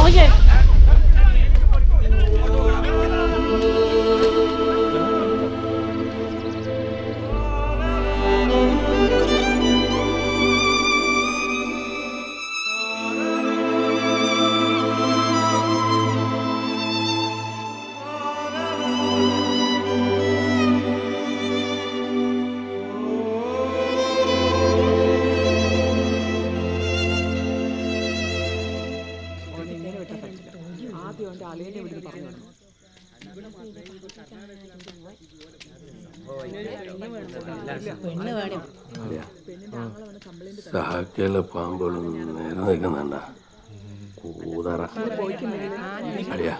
നോക്കിയേ. സഹാക്കിയിലെ പാമ്പുകളും നേരെ നിൽക്കുന്നുണ്ട കൂതറ അടിയാ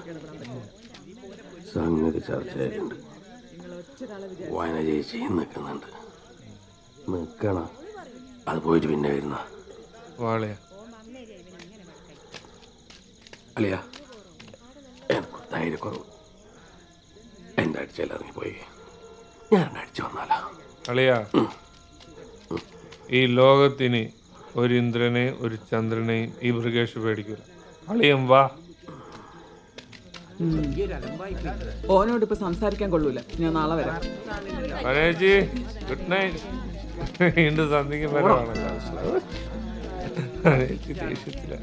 സംഗതി ചർച്ചയായിട്ടുണ്ട്. വായന ചേച്ചിയും നിൽക്കുന്നുണ്ട്. നിൽക്കണ അത് പോയിട്ട് പിന്നെ വരുന്ന അളിയാ എനിക്ക് ധൈര്യക്കുറവ്. എൻ്റെ അടിച്ചെല്ലാം ഇറങ്ങിപ്പോയി. ഞാൻ അടിച്ചു വന്നാലോ അളിയാ? ഈ ലോകത്തിന് ഒരു ഇന്ദ്രനെ ഒരു ചന്ദ്രനെയും ഈ മൃഗേഷ് പേടിക്കൂല. അളിയം വാ. ഓനോട് ഇപ്പൊ സംസാരിക്കാൻ കൊള്ളൂല. ഞാൻ നാളെ വരാം. Good night. വീണ്ടും സന്ധിക്ക് വരവാണ്. ദേഷ്യത്തില.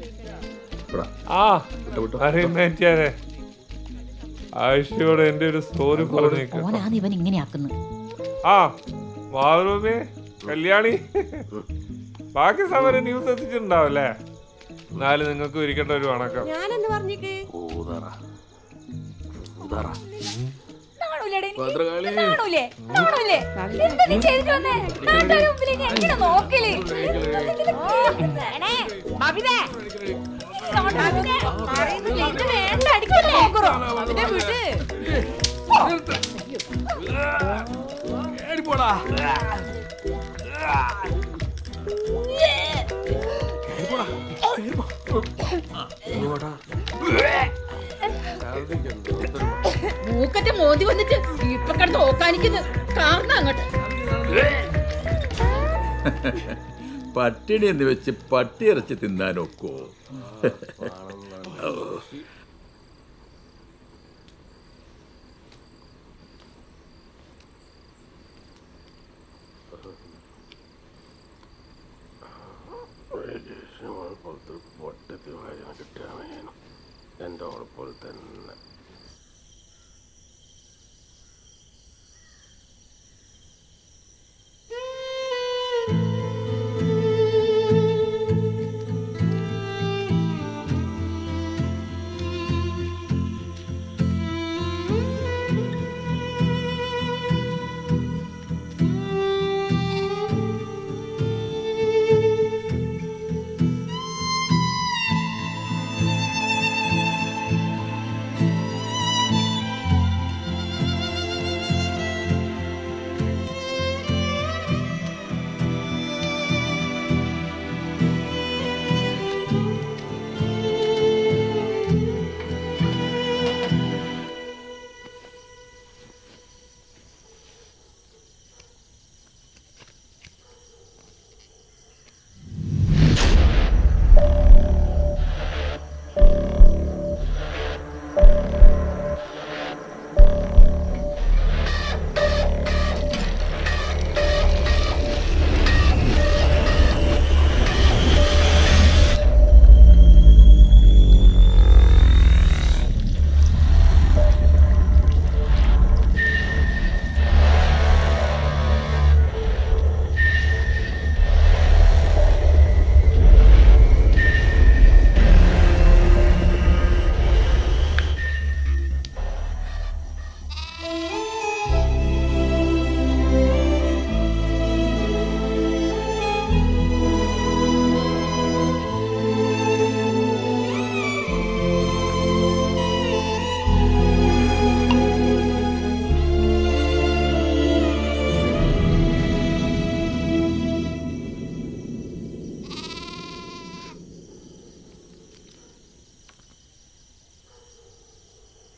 ആയിഷയോട് എന്റെ ഒരു സ്റ്റോറി പറഞ്ഞേക്കും. ആ മാതൃഭൂമി കല്യാണി ബാക്കി സമരം ന്യൂസ് എത്തിച്ചിട്ടുണ്ടാവല്ലേ? എന്നാലും നിങ്ങൾക്ക് ഇരിക്കേണ്ട ഒരു വണക്കം. മൂക്കറ്റ മോദി വന്നിട്ട് ഇപ്പൊ കിടന്ന് ഓക്കാനിക്കുന്നു. കാരണം അങ്ങോട്ട് പട്ടിണി എന്ന് വെച്ച് പട്ടി ഇറച്ചി തിന്നാനൊക്കോ? പൊട്ടത്തി വായന കിട്ടുകയാണ് എൻ്റെ ഓളപ്പോൾ തന്നെ.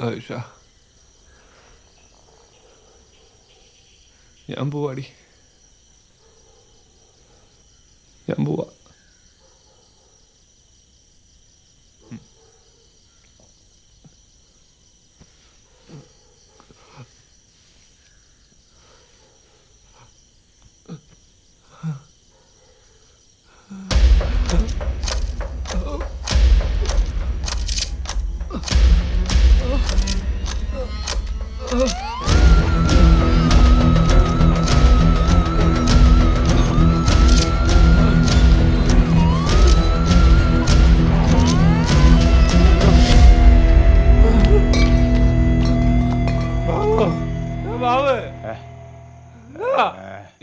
ആയിഷ, ഞാൻ പോവാടി. ഞാൻ പോവാ.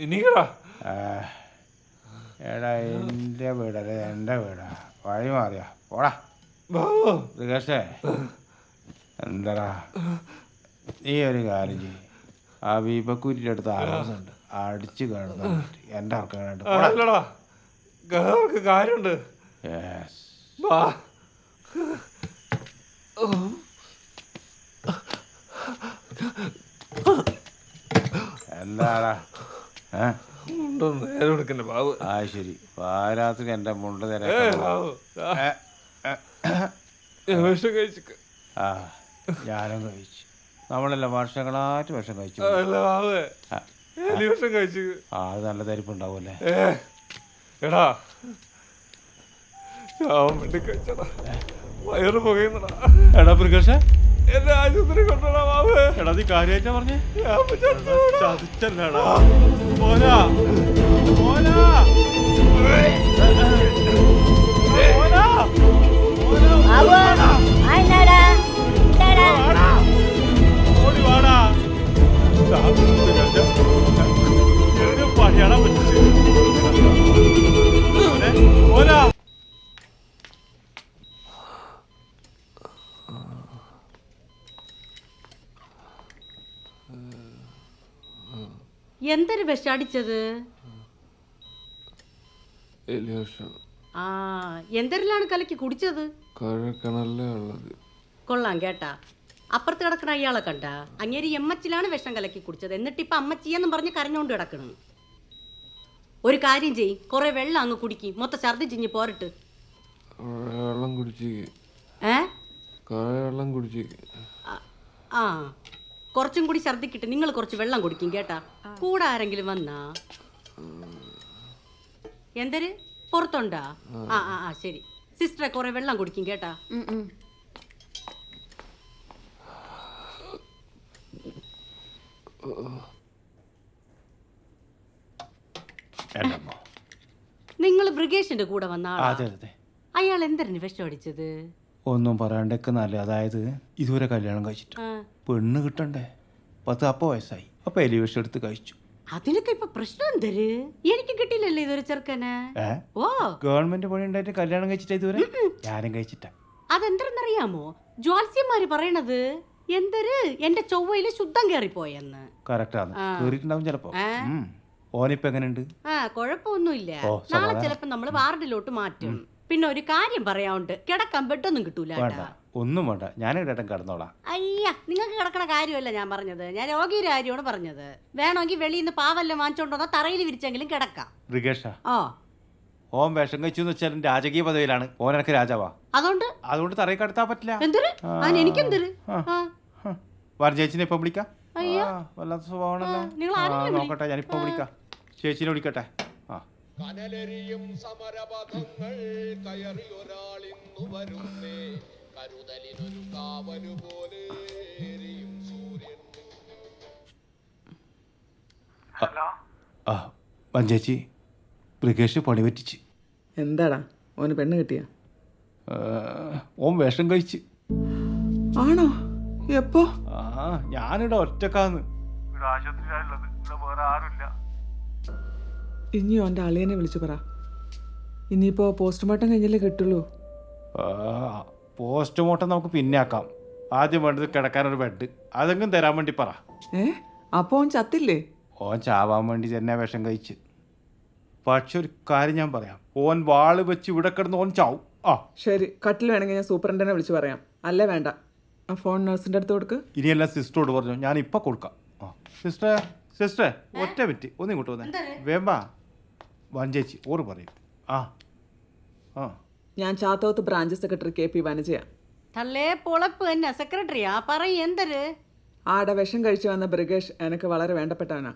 ഇനിക്കടാ എടാ എൻ്റെ വീടല്ലേ എൻ്റെ വീടാ വഴി മാറിയാ പോടാ ബാബു മൃഗേഷേ എന്താടാ നീ ഒരു കാര്യം ചെയ്യും ആ വീപ്പക്കൂരിൻ്റെ അടുത്ത് ആലോചനയുണ്ട് അടിച്ച് കിടന്നു എൻ്റെ ആൾക്കാരായിട്ട് അല്ലടാ അവർക്ക് കാര്യമുണ്ട്. യെസ് വാ എന്താടാ നേരെ കൊടുക്കണ്ട ബാബു. ആ ശരി പാരാത്രി എൻ്റെ മുണ്ട് നേരെ ബാബു വിഷം കഴിച്ചിക്ക. ആ ഞാനും കഴിച്ചു. നമ്മളെല്ലാം വർഷങ്ങളായിട്ട് വിഷം കഴിച്ചു. അല്ല ബാബു എലി വിഷം കഴിച്ചു. ആ അത് നല്ല തരിപ്പുണ്ടാവൂല്ലേ. എടാ ചാവാൻ വേണ്ടി കഴിച്ചടാ. വയറ് പുകയുന്നടാ. എടാ മൃഗേഷേ എന്നെ ആശുപത്രി കൊണ്ടുപോടാ ബാബു. എടാ നീ കാര്യമായിട്ടാ പറഞ്ഞേ? ചതിച്ചല്ലടാ. പോരാ പോരാ ഓടി വാടാ. പണിയാടാ പറ്റിച്ച്. പോരാ. എന്തൊരു വിഷം അടിച്ചത്? എലി വിഷം. ആ എന്തെല്ലാം കലക്കി കുടിച്ചത്? കഴക്കണല്ലേ ഉള്ളത്. കൊള്ളാം കേട്ടാ. അപ്പുറത്ത് കിടക്കണ അയാളെ കണ്ട അങ്ങേരി എമ്മച്ചിലാണ് വിഷം കലക്കി കുടിച്ചത്. എന്നിട്ട് ഇപ്പൊ അമ്മച്ചിയെന്നും പറഞ്ഞ് കരഞ്ഞോണ്ട് കിടക്കണം. ഒരു കാര്യം ചെയ്, കുറെ വെള്ളം അങ്ങ് കുടിക്കും. മൊത്തം ഛർദ്ദി ചിഞ്ഞ് പോരട്ട്. വെള്ളം കുടിച്ചേക്ക്. വെള്ളം കുടിച്ചേക്ക്. ആ കുറച്ചും കൂടി ഛർദ്ദിക്കിട്ട് നിങ്ങൾ കുറച്ച് വെള്ളം കുടിക്കും കേട്ടാ. കൂടെ ആരെങ്കിലും വന്നാ എന്തര് പുറത്തുണ്ടാ? ആ ആ ആ ശരി. സിസ്റ്ററെ കുറെ വെള്ളം കുടിക്കും കേട്ടാ. നിങ്ങൾ ബ്രിഗേഷിന്റെ കൂടെ വന്ന അതെ അതെ. അയാൾ എന്തിനു വിഷം അടിച്ചത്? ഒന്നും പറയാണ്ടൊക്കെന്നല്ല. അതായത് ഇതുവരെ കല്യാണം കഴിച്ചിട്ട് പെണ്ണ് കിട്ടണ്ടേ. 10 വയസ്സായി. അപ്പൊ എലി വിഷം എടുത്ത് കഴിച്ചു. അതിനൊക്കെ ഇപ്പൊ പ്രശ്നം എന്തര്? എനിക്ക് കിട്ടിയില്ലല്ലേ ഇതൊരു ചെറുക്കന്. ഓ ഗവൺമെന്റ് പണി ഉണ്ടായിട്ട് കല്യാണം കഴിച്ചിട്ട് ഇതുവരെ ഞാനും കഴിച്ചിട്ട. അതെന്തരെന്നറിയാമോ? ജ്വാത്സ്യന്മാര് പറയണത് എന്തര് എന്റെ ചൊവ്വയില് ശുദ്ധം കേറിപ്പോയെന്ന്. കറക്റ്റാണ്. കേറിയിട്ടുണ്ടാവും ചിലപ്പോ. ഓനിപ്പോ എങ്ങനെയുണ്ട്? ആ കുഴപ്പമൊന്നുമില്ല. നാളെ ചിലപ്പോ നമ്മള് വാർഡിലോട്ട് മാറ്റും. പിന്നെ ഒരു കാര്യം പറയാനുണ്ട്. കിടക്കാൻ ബെഡൊന്നും കിട്ടൂല. ഒന്നും വേണ്ട, ഞാൻ ഇടം കിടന്നോളാം. അയ്യ നിങ്ങൾക്ക് കിടക്കണ കാര്യമല്ല ഞാൻ പറഞ്ഞത്. ഞാൻ രോഗിയുടെ കാര്യമാണ് പറഞ്ഞത്. വേണമെങ്കിൽ വെളിയിൽ നിന്ന് പാവെല്ലാം വാങ്ങിച്ചോണ്ടോ തറയിൽ വിരിച്ചെങ്കിലും കിടക്കാം. മൃഗേഷ ഓ ഓൻ വിഷം കഴിച്ചു എന്ന് വെച്ചാൽ രാജകീയ പദവിയിലാണ്. ഓൻ എനിക്ക് രാജാവാ. അതുകൊണ്ട് തറയിൽ കടത്താൻ പറ്റില്ല. എനിക്കെന്തര് ചേച്ചിനെ ഇപ്പൊ വിളിക്കാം. വല്ലാത്ത സ്വഭാവമാണല്ലോ. നോക്കട്ടെ, ഞാനിപ്പോ വിളിക്കാം. ചേച്ചിനെ വിളിക്കട്ടെ. കനലെരിയും സമരപഥങ്ങൾ കയറിയൊരാളിന്നു വരുന്നേ, കരുതലിനൊരു കാവലു പോലെ എരിയും സൂര്യൻ. ചേച്ചി ബ്രിഗേഷ് പണി പറ്റിച്ച്. എന്താടാ ഓന് പെണ്ണ് കിട്ടിയ? ഓൻ വിഷം കഴിച്ച്. ആണോ? എപ്പോ? ഞാനിവിടെ ഒറ്റക്കാന്ന്. ഇനി ഓൻ്റെ അളിയനെ വിളിച്ചു പറ. ഇനിയിപ്പോ പോസ്റ്റ്മോർട്ടം കഴിഞ്ഞല്ലേ കിട്ടുള്ളൂ. പോസ്റ്റ്മോർട്ടം നമുക്ക് പിന്നെ ആക്കാം. ആദ്യം വേണ്ടത് കിടക്കാനൊരു ബെഡ്. അതെങ്കിലും തരാൻ വേണ്ടി പറ. അപ്പൊ ഓൻ ചത്തില്ലേ? ഓൻ ചാവാൻ വേണ്ടി തന്നെ വിഷം കഴിച്ച്. പക്ഷെ ഒരു കാര്യം ഞാൻ പറയാം, ഓൻ വാള് വെച്ച് ഇവിടെ കിടന്ന് ഓൻ ചാവും. ശരി, കട്ടിൽ വേണമെങ്കിൽ ഞാൻ സൂപ്രണ്ടനെ വിളിച്ച് പറയാം. അല്ലേ വേണ്ട, ആ ഫോൺ നഴ്സിന്റെ അടുത്ത് കൊടുക്ക്. ഇനിയെല്ലാം സിസ്റ്ററോട് പറഞ്ഞു, ഞാൻ ഇപ്പൊ കൊടുക്കാം. സിസ്റ്ററെ ഒറ്റ മിനിറ്റ് ഒന്ന് ഇങ്ങോട്ട് വന്നേ. വേമ്പാ വഞ്ചേച്ചി ഓറ് പറയും. ഞാൻ ചാത്തോത്ത് ബ്രാഞ്ച് സെക്രട്ടറി KP വനജയാ. സെക്രട്ടറിയാ പറയും എന്തര്? ആടെ വിഷം കഴിച്ചു വന്ന ബ്രിഗേഷ് എനിക്ക് വളരെ വേണ്ടപ്പെട്ടവനാ.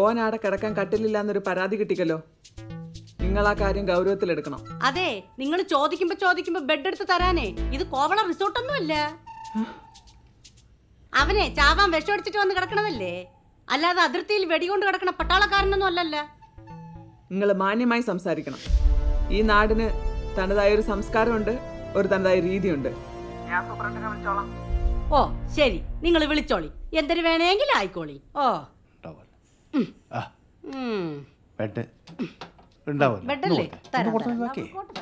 ഓൻ ആടെ കിടക്കാൻ കട്ടിലില്ലാന്നൊരു പരാതി കിട്ടിക്കല്ലോ. നിങ്ങൾ ആ കാര്യം ഗൗരവത്തിലെടുക്കണം. അതെ, നിങ്ങൾ ചോദിക്കുമ്പോ ബെഡ് എടുത്ത് തരാനേ. ഇത് കോവള റിസോർട്ടൊന്നും അല്ല. അവനെ ചാവാൻ വിഷമടിച്ചിട്ട് വന്ന് കിടക്കണതല്ലേ, അല്ലാതെ അതിർത്തിയിൽ വെടികൊണ്ട് കിടക്കണ പട്ടാളക്കാരനൊന്നും അല്ലല്ല. നിങ്ങൾ മാന്യമായി സംസാരിക്കണം. ഈ നാടിന് തനതായ ഒരു സംസ്കാരമുണ്ട്, ഒരു തനതായ രീതിയുണ്ട്. ഓ ശരി, നിങ്ങൾ വിളിച്ചോളി, എന്തൊരു വേണമെങ്കിലും ആയിക്കോളി. ഓ ഉണ്ടാവല്ലോ. ആ ഉം. ബെഡ് ഉണ്ടാവല്ലോ. ബെഡല്ലേ തരാം, കൊടുത്തത് തരാം. ബാക്കി. നമുക്ക്